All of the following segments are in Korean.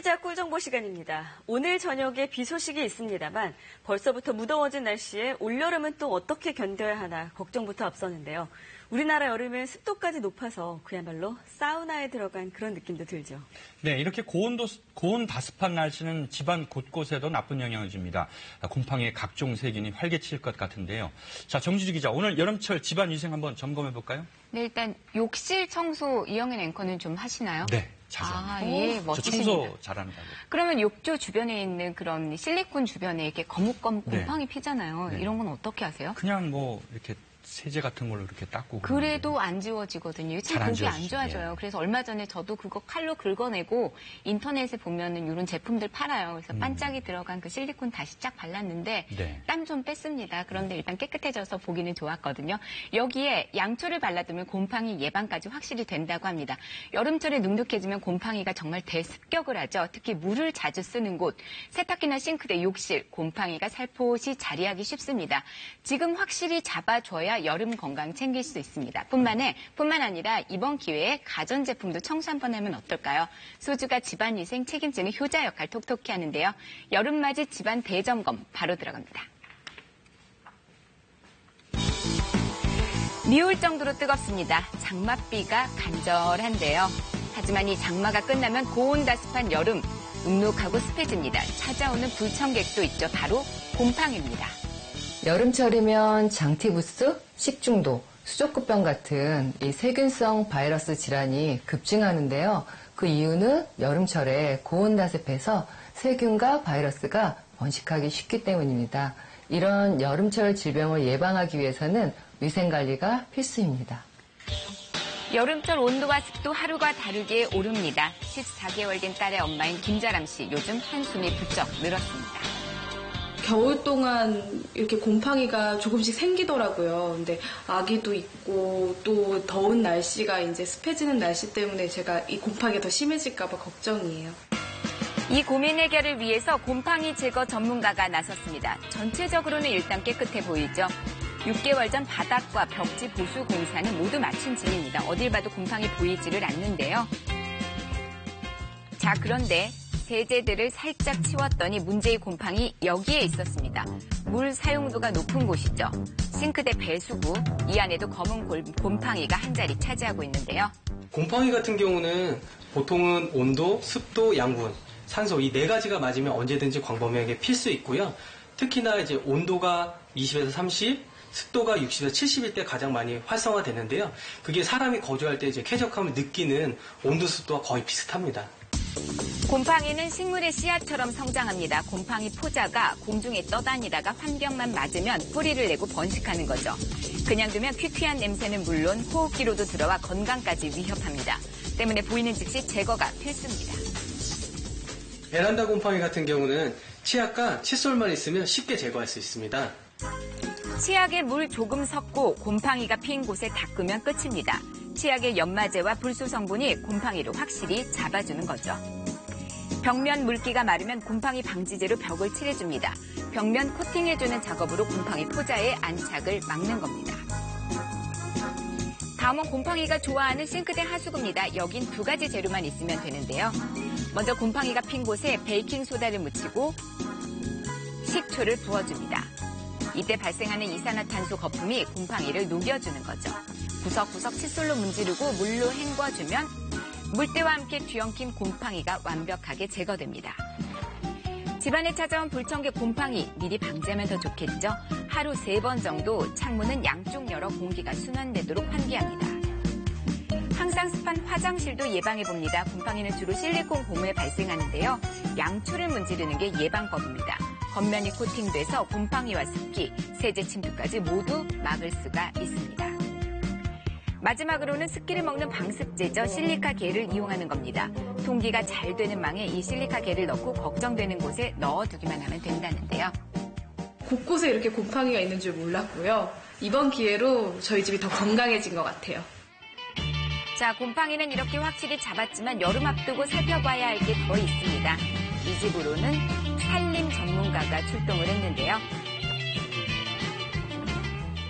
일자 꿀정보 시간입니다. 오늘 저녁에 비 소식이 있습니다만 벌써부터 무더워진 날씨에 올여름은 또 어떻게 견뎌야 하나 걱정부터 앞서는데요. 우리나라 여름은 습도까지 높아서 그야말로 사우나에 들어간 그런 느낌도 들죠. 네, 이렇게 고온 다습한 날씨는 집안 곳곳에도 나쁜 영향을 줍니다. 곰팡이의 각종 세균이 활개칠 것 같은데요. 자, 정주주 기자, 오늘 여름철 집안 위생 한번 점검해 볼까요? 네, 일단 욕실 청소 이영애 앵커는 좀 하시나요? 네, 자주 합니다. 예, 멋지십니다. 저 청소 잘합니다. 그러면 욕조 주변에 있는 그런 실리콘 주변에 이렇게 거뭇거뭇 곰팡이 피잖아요. 네. 이런 건 어떻게 하세요? 그냥 뭐 이렇게 세제 같은 걸로 이렇게 닦고. 그래도 안 지워지거든요. 참 보기 안 좋아져요. 예. 그래서 얼마 전에 저도 그거 칼로 긁어내고 인터넷에 보면은 이런 제품들 팔아요. 그래서 반짝이 들어간 그 실리콘 다시 쫙 발랐는데 네. 땀 좀 뺐습니다. 그런데 일단 깨끗해져서 보기는 좋았거든요. 여기에 양초를 발라두면 곰팡이 예방까지 확실히 된다고 합니다. 여름철에 눅눅해지면 곰팡이가 정말 대습격을 하죠. 특히 물을 자주 쓰는 곳, 세탁기나 싱크대, 욕실, 곰팡이가 살포시 자리하기 쉽습니다. 지금 확실히 잡아줘야 여름 건강 챙길 수 있습니다. 뿐만 아니라 이번 기회에 가전제품도 청소 한번 하면 어떨까요? 소주가 집안위생 책임지는 효자 역할 톡톡히 하는데요. 여름맞이 집안 대점검 바로 들어갑니다. 미울 정도로 뜨겁습니다. 장맛비가 간절한데요. 하지만 이 장마가 끝나면 고온다습한 여름, 눅눅하고 습해집니다. 찾아오는 불청객도 있죠. 바로 곰팡이입니다. 여름철이면 장티부스, 식중독, 수족구병 같은 이 세균성 바이러스 질환이 급증하는데요. 그 이유는 여름철에 고온다습해서 세균과 바이러스가 번식하기 쉽기 때문입니다. 이런 여름철 질병을 예방하기 위해서는 위생관리가 필수입니다. 여름철 온도와 습도 하루가 다르게 오릅니다. 14개월 된 딸의 엄마인 김자람 씨, 요즘 한숨이 부쩍 늘었습니다. 겨울 동안 이렇게 곰팡이가 조금씩 생기더라고요. 근데 아기도 있고 또 더운 날씨가 이제 습해지는 날씨 때문에 제가 이 곰팡이가 더 심해질까 봐 걱정이에요. 이 고민 해결을 위해서 곰팡이 제거 전문가가 나섰습니다. 전체적으로는 일단 깨끗해 보이죠. 6개월 전 바닥과 벽지 보수 공사는 모두 마친 중입니다. 어딜 봐도 곰팡이 보이지를 않는데요. 자, 그런데 세제들을 살짝 치웠더니 문제의 곰팡이 여기에 있었습니다. 물 사용도가 높은 곳이죠. 싱크대 배수구, 이 안에도 검은 곰팡이가 한 자리 차지하고 있는데요. 곰팡이 같은 경우는 보통은 온도, 습도, 양분, 산소 이 네 가지가 맞으면 언제든지 광범위하게 필 수 있고요. 특히나 이제 온도가 20에서 30, 습도가 60에서 70일 때 가장 많이 활성화되는데요. 그게 사람이 거주할 때 이제 쾌적함을 느끼는 온도, 습도와 거의 비슷합니다. 곰팡이는 식물의 씨앗처럼 성장합니다. 곰팡이 포자가 공중에 떠다니다가 환경만 맞으면 뿌리를 내고 번식하는 거죠. 그냥 두면 퀴퀴한 냄새는 물론 호흡기로도 들어와 건강까지 위협합니다. 때문에 보이는 즉시 제거가 필수입니다. 베란다 곰팡이 같은 경우는 치약과 칫솔만 있으면 쉽게 제거할 수 있습니다. 치약에 물 조금 섞고 곰팡이가 핀 곳에 닦으면 끝입니다. 치약의 연마제와 불소 성분이 곰팡이를 확실히 잡아주는 거죠. 벽면 물기가 마르면 곰팡이 방지제로 벽을 칠해줍니다. 벽면 코팅해주는 작업으로 곰팡이 포자의 안착을 막는 겁니다. 다음은 곰팡이가 좋아하는 싱크대 하수구입니다. 여긴 두 가지 재료만 있으면 되는데요. 먼저 곰팡이가 핀 곳에 베이킹소다를 묻히고 식초를 부어줍니다. 이때 발생하는 이산화탄소 거품이 곰팡이를 녹여주는 거죠. 구석구석 칫솔로 문지르고 물로 헹궈주면 물때와 함께 뒤엉킨 곰팡이가 완벽하게 제거됩니다. 집안에 찾아온 불청객 곰팡이 미리 방지하면 더 좋겠죠? 하루 3번 정도 창문은 양쪽 열어 공기가 순환되도록 환기합니다. 항상 습한 화장실도 예방해봅니다. 곰팡이는 주로 실리콘 고무에 발생하는데요. 양초를 문지르는 게 예방법입니다. 겉면이 코팅돼서 곰팡이와 습기, 세제 침투까지 모두 막을 수가 있습니다. 마지막으로는 습기를 먹는 방습제죠. 실리카 겔을 이용하는 겁니다. 통기가 잘 되는 망에 이 실리카 겔을 넣고 걱정되는 곳에 넣어두기만 하면 된다는데요. 곳곳에 이렇게 곰팡이가 있는 줄 몰랐고요. 이번 기회로 저희 집이 더 건강해진 것 같아요. 자, 곰팡이는 이렇게 확실히 잡았지만 여름 앞두고 살펴봐야 할 게 더 있습니다. 이 집으로는 산림 전문가가 출동을 했는데요.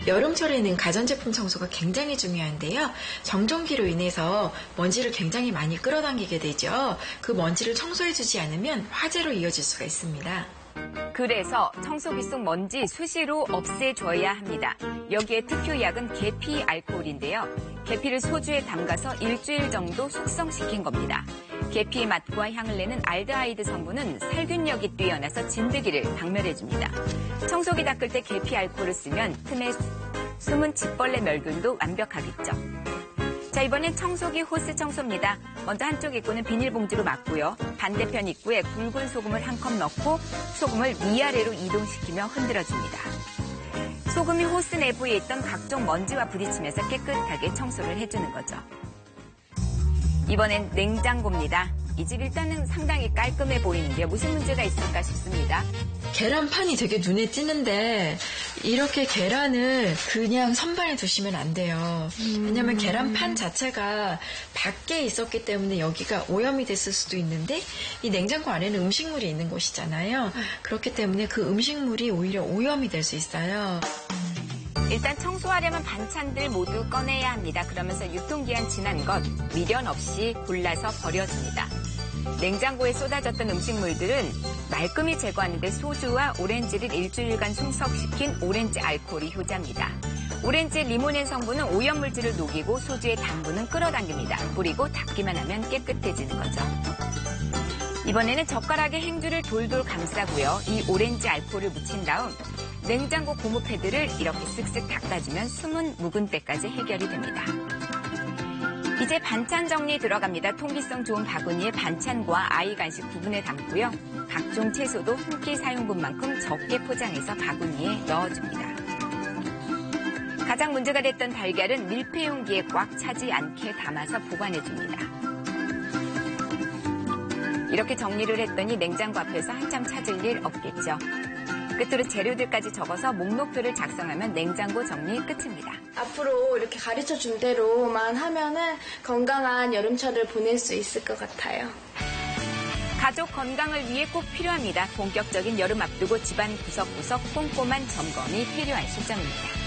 여름철에는 가전제품 청소가 굉장히 중요한데요. 정전기로 인해서 먼지를 굉장히 많이 끌어당기게 되죠. 그 먼지를 청소해주지 않으면 화재로 이어질 수가 있습니다. 그래서 청소기 속 먼지 수시로 없애줘야 합니다. 여기에 특효약은 계피 알코올인데요. 계피를 소주에 담가서 일주일 정도 숙성시킨 겁니다. 계피의 맛과 향을 내는 알데하이드 성분은 살균력이 뛰어나서 진드기를 박멸해줍니다. 청소기 닦을 때 계피 알코올을 쓰면 틈에 숨은 집벌레 멸균도 완벽하겠죠. 자, 이번엔 청소기 호스 청소입니다. 먼저 한쪽 입구는 비닐봉지로 막고요. 반대편 입구에 굵은 소금을 한 컵 넣고 소금을 위아래로 이동시키며 흔들어줍니다. 소금이 호스 내부에 있던 각종 먼지와 부딪히면서 깨끗하게 청소를 해주는 거죠. 이번엔 냉장고입니다. 이 집 일단은 상당히 깔끔해 보이는데 무슨 문제가 있을까 싶습니다. 계란판이 되게 눈에 띄는데 이렇게 계란을 그냥 선반에 두시면 안 돼요. 왜냐하면 계란판 자체가 밖에 있었기 때문에 여기가 오염이 됐을 수도 있는데 이 냉장고 안에는 음식물이 있는 곳이잖아요. 그렇기 때문에 그 음식물이 오히려 오염이 될 수 있어요. 일단 청소하려면 반찬들 모두 꺼내야 합니다. 그러면서 유통기한 지난 것 미련 없이 골라서 버려줍니다. 냉장고에 쏟아졌던 음식물들은 말끔히 제거하는 데 소주와 오렌지를 일주일간 숙성시킨 오렌지 알코올이 효자입니다. 오렌지 리모넨 성분은 오염물질을 녹이고 소주의 당분은 끌어당깁니다. 뿌리고 닦기만 하면 깨끗해지는 거죠. 이번에는 젓가락에 행주를 돌돌 감싸고요. 이 오렌지 알코올을 묻힌 다음 냉장고 고무 패드를 이렇게 쓱쓱 닦아주면 숨은 묵은 때까지 해결이 됩니다. 이제 반찬 정리 들어갑니다. 통기성 좋은 바구니에 반찬과 아이 간식 구분해 담고요. 각종 채소도 한 끼 사용분만큼 적게 포장해서 바구니에 넣어줍니다. 가장 문제가 됐던 달걀은 밀폐 용기에 꽉 차지 않게 담아서 보관해줍니다. 이렇게 정리를 했더니 냉장고 앞에서 한참 찾을 일 없겠죠. 끝으로 재료들까지 적어서 목록표를 작성하면 냉장고 정리 끝입니다. 앞으로 이렇게 가르쳐준 대로만 하면은 건강한 여름철을 보낼 수 있을 것 같아요. 가족 건강을 위해 꼭 필요합니다. 본격적인 여름 앞두고 집안 구석구석 꼼꼼한 점검이 필요한 시점입니다.